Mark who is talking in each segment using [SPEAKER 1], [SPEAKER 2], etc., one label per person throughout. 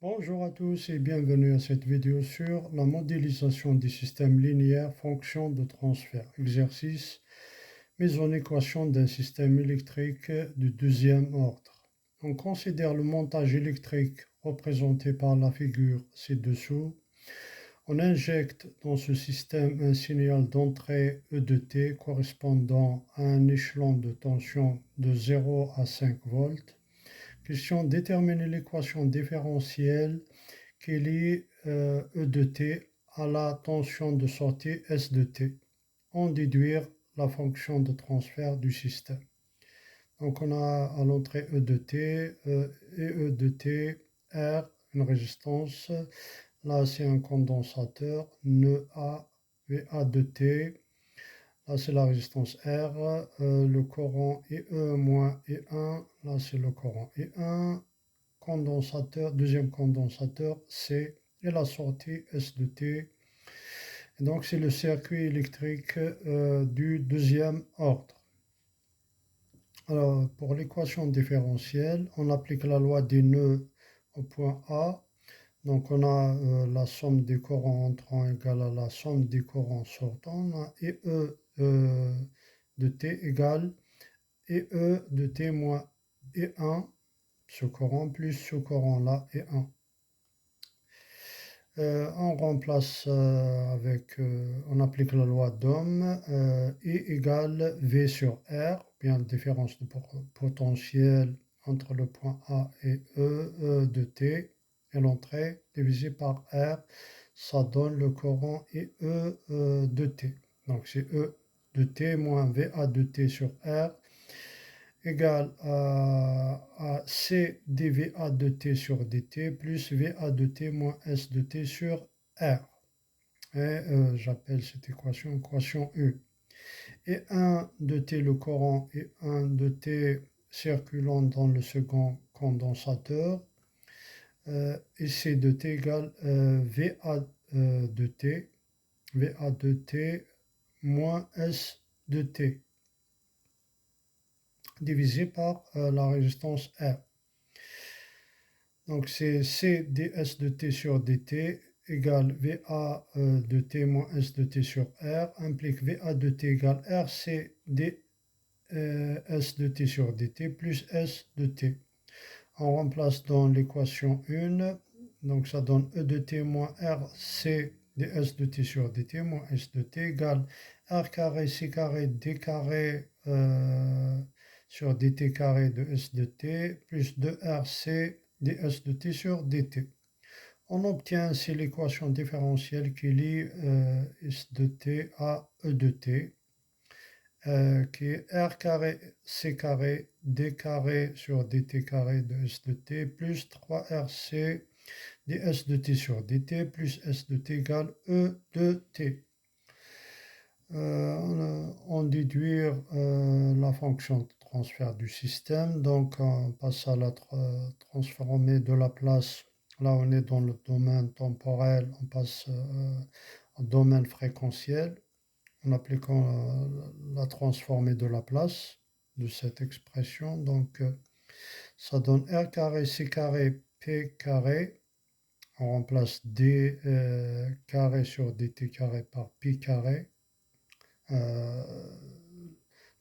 [SPEAKER 1] Bonjour à tous et bienvenue à cette vidéo sur la modélisation des systèmes linéaires fonctions de transfert. Exercice, mise en équation d'un système électrique du deuxième ordre. On considère le montage électrique représenté par la figure ci-dessous. On injecte dans ce système un signal d'entrée E de T correspondant à un échelon de tension de 0 à 5 volts. Question, déterminer l'équation différentielle qui lie E de T à la tension de sortie S de T. En déduire la fonction de transfert du système. Donc on a à l'entrée E de T et E de T, R, une résistance. Là c'est un condensateur, nœud A, VA de T. Là c'est la résistance R, le courant E moins E1, là c'est le courant E1. Condensateur, deuxième condensateur C et la sortie S de T. Et donc c'est le circuit électrique du deuxième ordre. Alors pour l'équation différentielle, on applique la loi des nœuds au point A. Donc on a la somme des courants entrants égale à la somme des courants sortants. On a E de T égale E de T moins E1, ce courant plus ce courant là E1. On remplace on applique la loi d'Ohm, I égale V sur R, bien différence de potentiel entre le point A et E de T, et l'entrée divisé par R, ça donne le courant E de T. Donc c'est E de T moins VA de T sur R égale à C dVA de T sur dt plus VA de T moins S de T sur R. Et j'appelle cette équation U. Et 1 de T le courant et 1 de T circulant dans le second condensateur. Et C de T égale VA de T moins S de T divisé par la résistance R. Donc c'est C ds de t sur dt égale VA de t moins S de t sur R, implique VA de t égale RC ds de t sur dt plus S de t. On remplace dans l'équation 1, donc ça donne E de t moins RC ds de t sur dt moins S de t égale R carré C carré D carré sur dt carré de S de t plus 2RC ds de t sur dt. On obtient ainsi l'équation différentielle qui lie S de t à E de t, qui est R carré C carré D carré sur dt carré de S de t plus 3RC ds de t sur dt plus S de t égale E de t. On déduire la fonction de transfert du système, donc on passe à la transformée de la place. Là on est dans le domaine temporel, on passe au domaine fréquentiel en appliquant la transformée de la place de cette expression. Donc ça donne R carré C carré P carré, on remplace D carré sur dt carré par pi carré,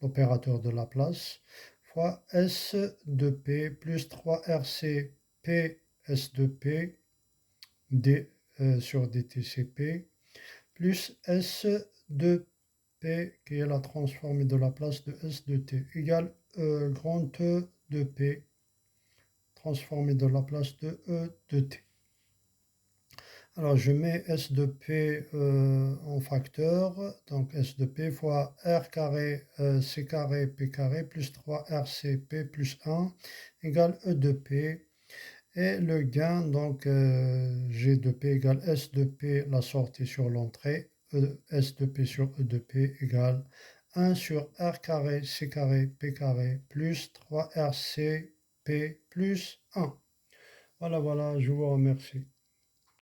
[SPEAKER 1] l'opérateur de Laplace, fois S de P plus 3RC P S de P D sur dtCP plus S de P qui est la transformée de Laplace de S de T égale grand E de P transformée de Laplace de E de T. Alors je mets S de P en facteur, donc S de P fois R carré C carré P carré plus 3RCP plus 1 égale E de P. Et le gain, donc G de P égale S de P, la sortie sur l'entrée, S de P sur E de P égale 1 sur R carré C carré P carré plus 3RCP plus 1. Voilà, je vous remercie.